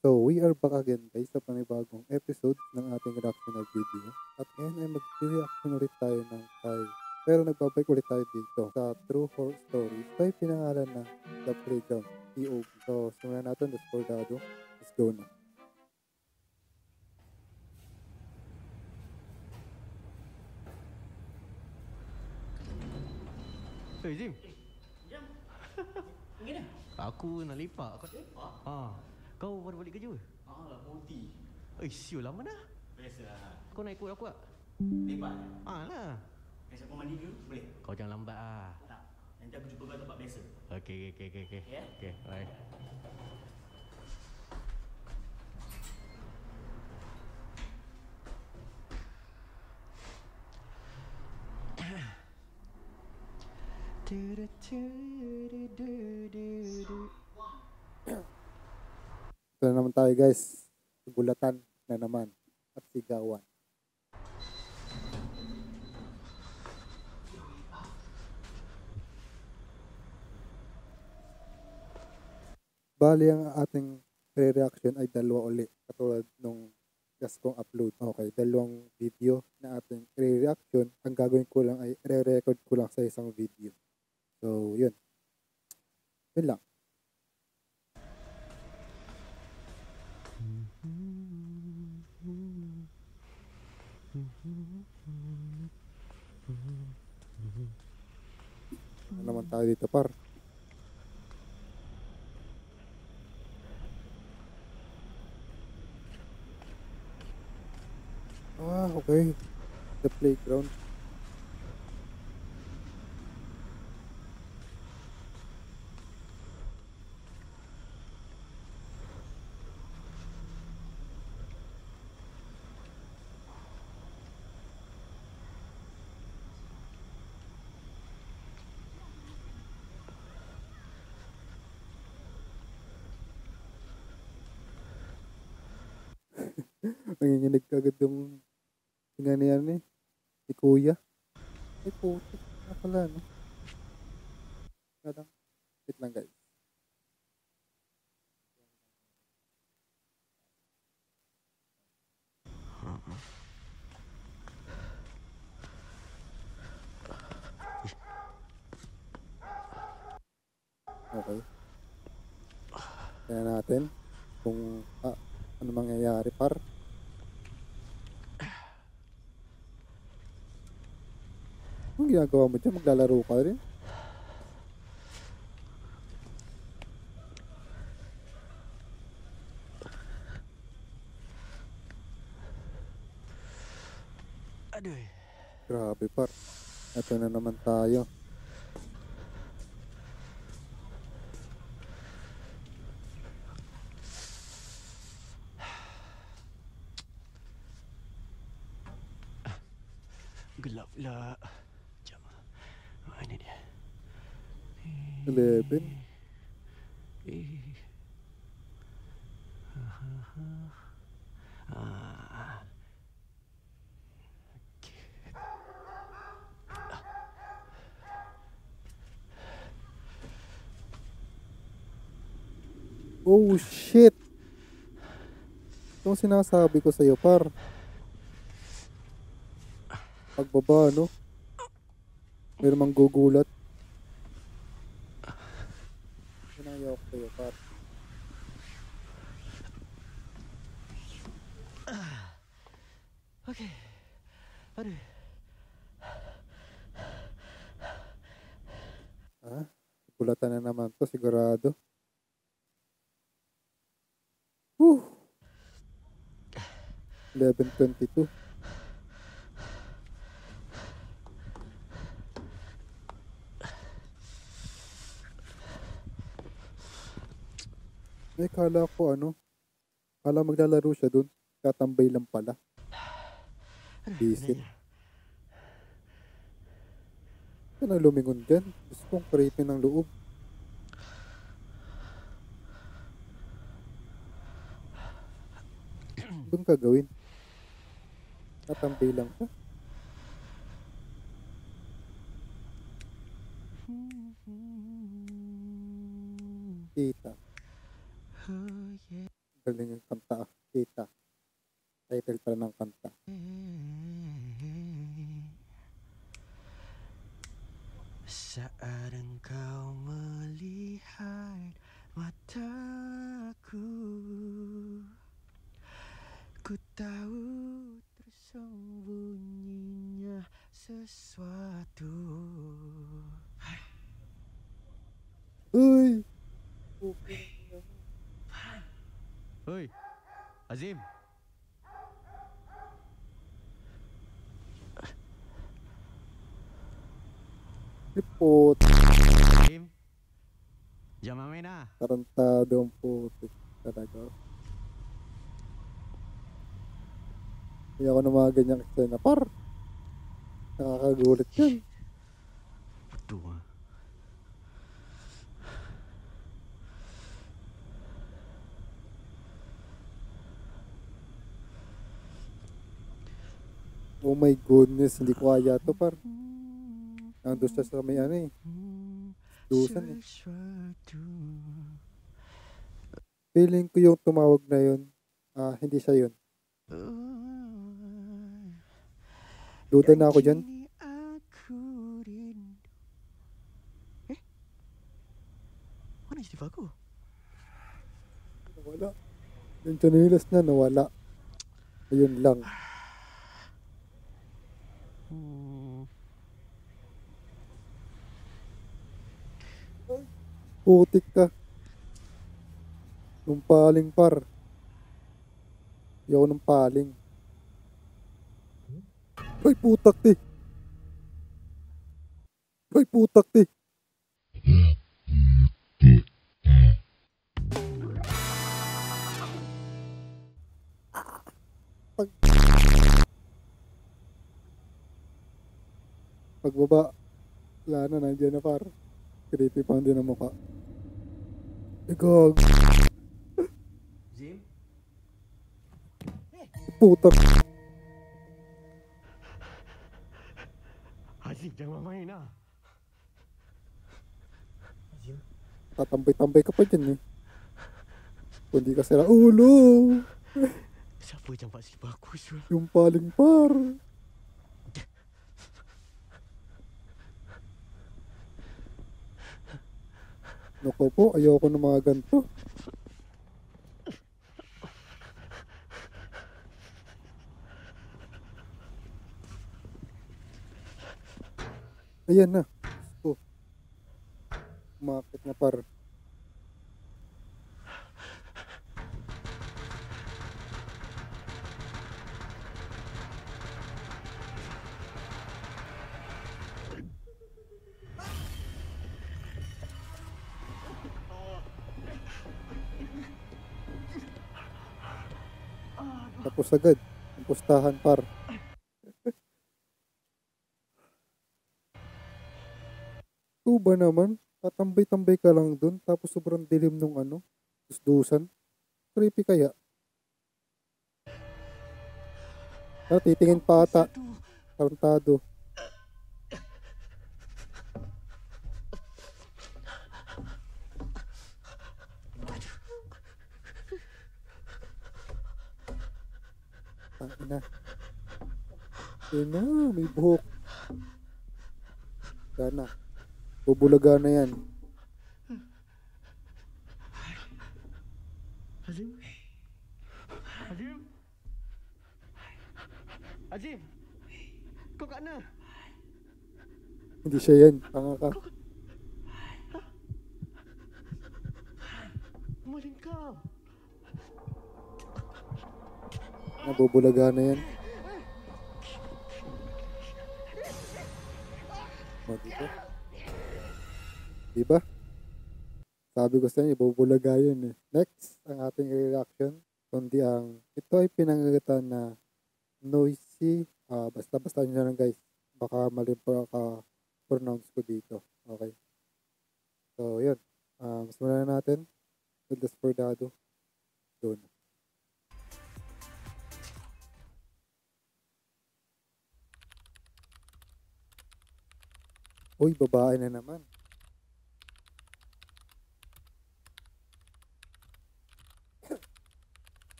So, we are back again guys sa panibagong episode ng ating reactional video. At ngayon ay mag-reaction ulit tayo ng Thai. Pero nagbabalik ulit tayo dito sa True Horror Story. Ito ay pinangalan na The Playground, POV. So, simulan natin, Discordado. Let's go na. Hey Jim, Jom. Pergi dah. aku nak lepak. Lepak? Kau baru balik kerja? Lah, putih. Siul lama dah. Biasalah. Kau nak ikut aku tak? Lepak? Lah. Biasa kau mandi dulu, boleh? Kau jangan lambat ah. Tak. Nanti aku jumpa kau tempat biasa. Okey. Ya? Okey, bye. Ito na naman tayo guys. Bulatan na naman. At sigawan. Bali, ang ating re-reaction ay dalawa uli. Katulad nung last kong upload. Okay, dalawang video na ating re-reaction. Ang gagawin ko lang ay re-record ko lang sa isang video. So, yun. Yun lang. Ano naman tayo dito, par? Okay. The playground. Nanginginig kagad yung nga niyan eh. Si kuya. Ay putik na pala no. Kadang. Wait lang guys. Okay. Tingnan natin kung ano mangyayari par. Anong ginagawa mo dyan? Maglalaro ka rin? Aduh. Grabe par. Ito na naman tayo. Gelap pula. Jom. Mana dia? 11. Oh shit. Itong sinasabi ko sa'yo par. Pagbaba no. Meron mang gugulat. Ayaw ko sa'yo par. Okey. Aduh. Gulatan na naman to sigurado. 11:22. Kala ko kala maglalaro siya dun. Katambay lang pala. Bisit. Ano lumingon dyan? Gusto kong creepy ng loob. Doon ka gawin. Katambay lang siya. Kita. Galing yung kanta. Kita. Title pa ng kanta. Saat engkau melihat mataku, ku tahu tersembunyinya sesuatu. Uy! Oi, Azim. Lipot. Azim. Jangan main ah. Tarantado ang putik. Talaga. Hindi ako ng mga ganyang eksena. Par! Nakakagulit yan. Betul ah. Oh my goodness, hindi ko kaya to, par. Nandun siya sa may ano eh. Dusan eh. Feeling ko yung tumawag na yun. Hindi siya yun. Duda na ako dyan. Mana isteri aku? Nawala. Yung chanilas na nawala. Ayun lang. Putik ka. Nung paling par. Ayaw ng paling. Ay putak ti. Ay putak ti. Pagbaba. Wala na, nandiyan na par. Creepy pa din ang mukha. Igag. Azim. Putak. Azim, jangan main ah. Azim. Tatambay-tambay ka pa dyan eh. Kundi ka sila ulo. Siapa campak si bagus tu? Yung paling par. Naku po, ayoko ng mga ganito. Ayan na. Oh. Umakit na par. Tapos agad. Ang pustahan par. Ito ba naman? Tatambay-tambay ka lang dun. Tapos sobrang dilim nung ano. Dusdusan. Creepy kaya. Titingin pa ata. Tarantado. Tangina. Yun na, may buhok. Sana. Bubulaga na yan. Azim. Azim. Azim. Kau kat mana? Hindi siya yan. Tanga ka. Maling kau. Nabubulaga na yan. O, diba? Diba? Sabi ko sa inyo, bubulaga yun eh. Next, ang ating reaction. Kundi ito ay pinangagatan na noisy. Basta-basta nyo na lang guys. Baka mali po pronounce ko dito. Okay. So, yun. Mas muna na natin. Wildas Bordado. Doon. Uy, babae na naman.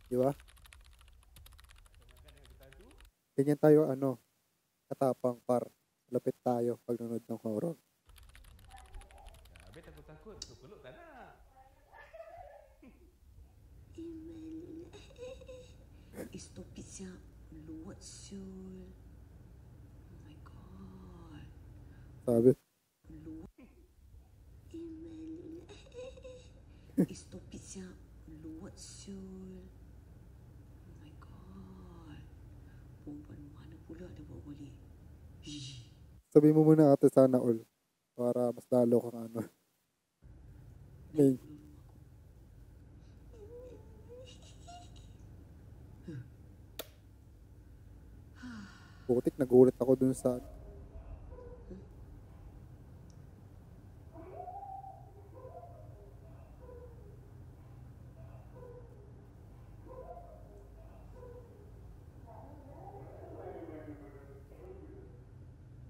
Di ba? Ganyan tayo, katapang par. Lapit tayo pag nanonood ng horror. Habis takut-takut, peluk tak nak. Stupid siya. Luwat siul. Oh my god. Sabi, Luwat. Stupid siya. Luwat siul. Oh my god. Perempuan mana pula dia bawa balik? sabi mo muna ate sana all. Para mas lalo kang May, putik, nagulat ako dun sa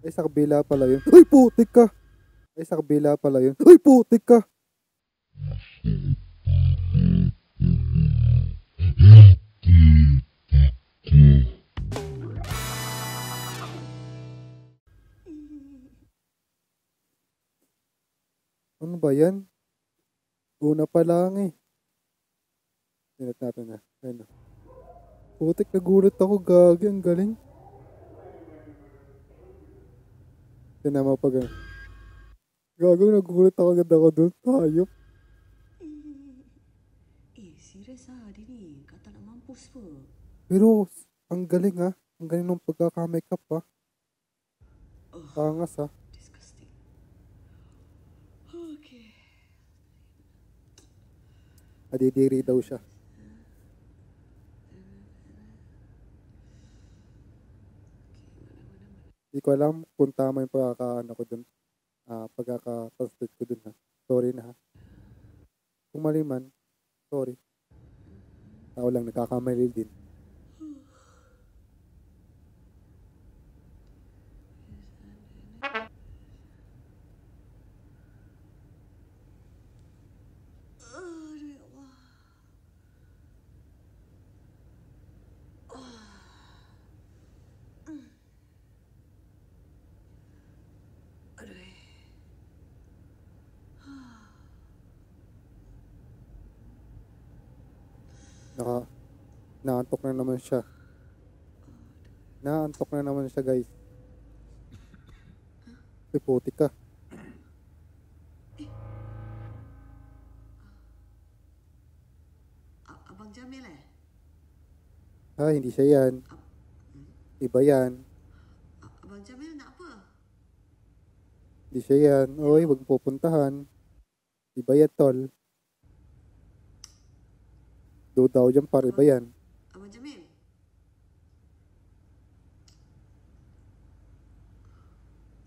ay sa kabila pala yun. Uy, putik ka! Ay sa kabila pala yun. Uy, putik ka! Ano ba yan? Una pa lang eh. Tinat natin na. Ayun na. Putik, nagulat ako. Gagi, ang galing. Tinan mo pag gago, nagulat ako agad ako dun. Hayop. Serius ah dia ni. Kata nak mampus apa? Pero, ang galing ha. Ang galing ng pagkaka-makeup ha. Pangas ha. Disgusting. Okay. Adidiri daw siya. Hindi ko alam kung tama yung pagkakaano ko dun. Pagkaka-translate ko dun ha. Sorry na ha. Kung mali man, sorry. Tao lang, nagkakamali din. Aduh ya Allah. Aduh. Naantok na naman siya. Naantok na naman siya guys. Uy, putik ka. Abang Jamil Hindi siya yan. Iba yan. Abang Jamil nak apa? Hindi siya yan. Oy, wag pupuntahan. Iba yan, tol. Do daw dyan par, iba yan. Abang Jamil.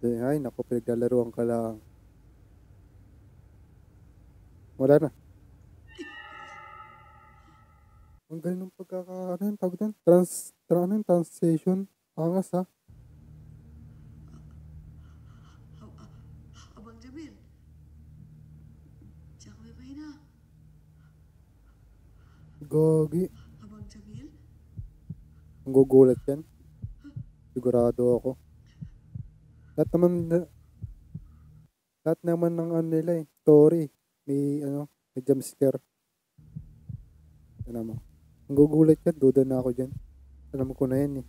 Ay, naku, pinaglalaruan ka lang. Wala na. Ang galing ng ano yung tawag doon? Translation. Angas ha. Abang Jamil. Jangan main-main lah. Gagi. Abang Jamil. Ang gugulat yan. Sigurado ako. Lahat naman ng nila eh. Story. May jump scare. Ano mo? Ang gugulat yan. Duda na ako dyan. Alam ko na yan eh.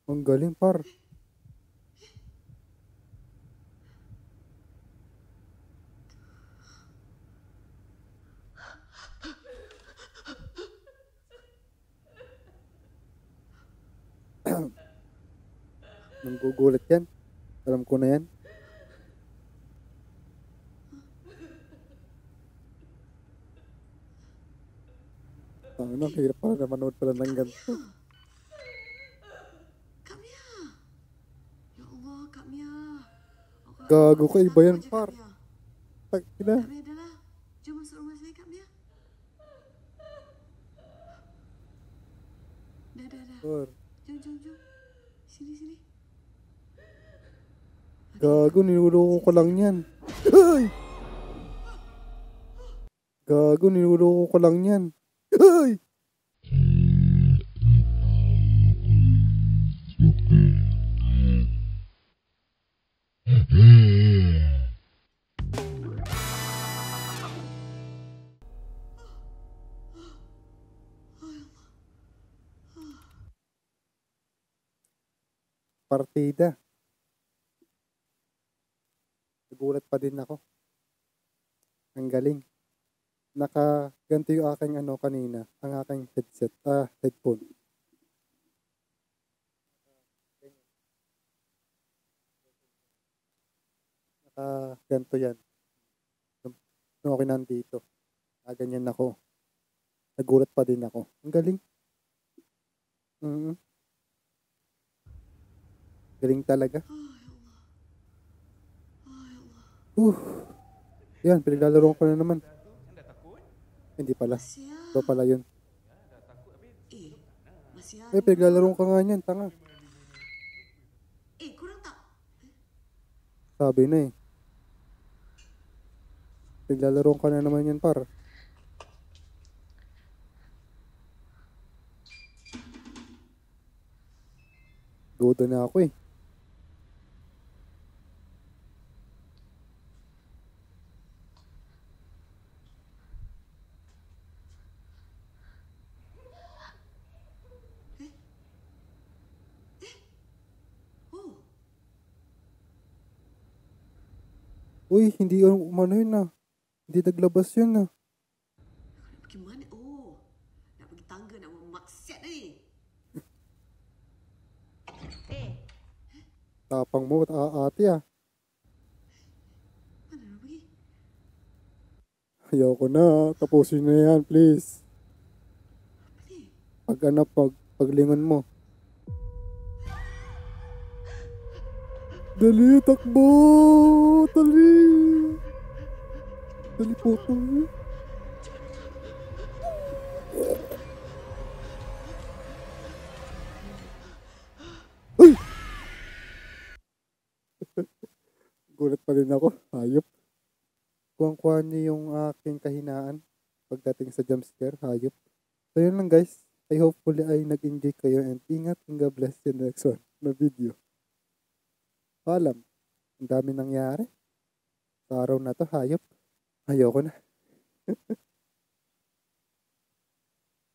Ang galing par. Nanggugulat yan. Alam ko na yan. Ang hirap pala na manood pala ng ganito. Kak Mia. Ya Allah, Kak Mia. Gago ka, iba yan par. Kak Ina. Mia dah lah. Jom masuk rumah saya, Kak Mia. Dah. Par. Jom. Sini. Gago, niluloko ko lang yan. Ay! Gago, niloloko ko lang yan. Ay! Partida. Nagulat pa din ako. Ang galing. Ganito yung aking kanina. Ang aking headphone. Ganito yan. Nung ako nandito. Ganyan ako. Nagulat pa din ako. Ang galing. Galing talaga. Yan, pinaglalaro ko na naman. Anda takut? Hindi pala. Masya. Iba pala yun. Dah takut habis. Masya. Pinaglalaro ka nga niyan, tanga. Kurang tak? Sabi na eh. Pinaglalaro ka na naman yan, par. Duda na ako eh. Oh, Uy, hindi umano yun ah. Hindi naglabas yun ah. nak pergi mana? Oh, nak pergi tangga nak memaksiat ni. Tapang mo, ate ah. Mana nak pergi? Ayoko na. Tapusin na yan, please. Apa ni? Paglingon mo. Dali, takbo! Dali! Dali po ito. Uy! Gulat pa rin ako. Hayop. Kuwang-kuha niyo yung aking kahinaan pagdating sa jumpscare. Hayop. So yun lang guys. I hopefully ay nag-enjoy kayo and ingat and God bless you next one na video. Paalam. Ang dami nangyari. Sa araw na to, hayop. Ayoko na.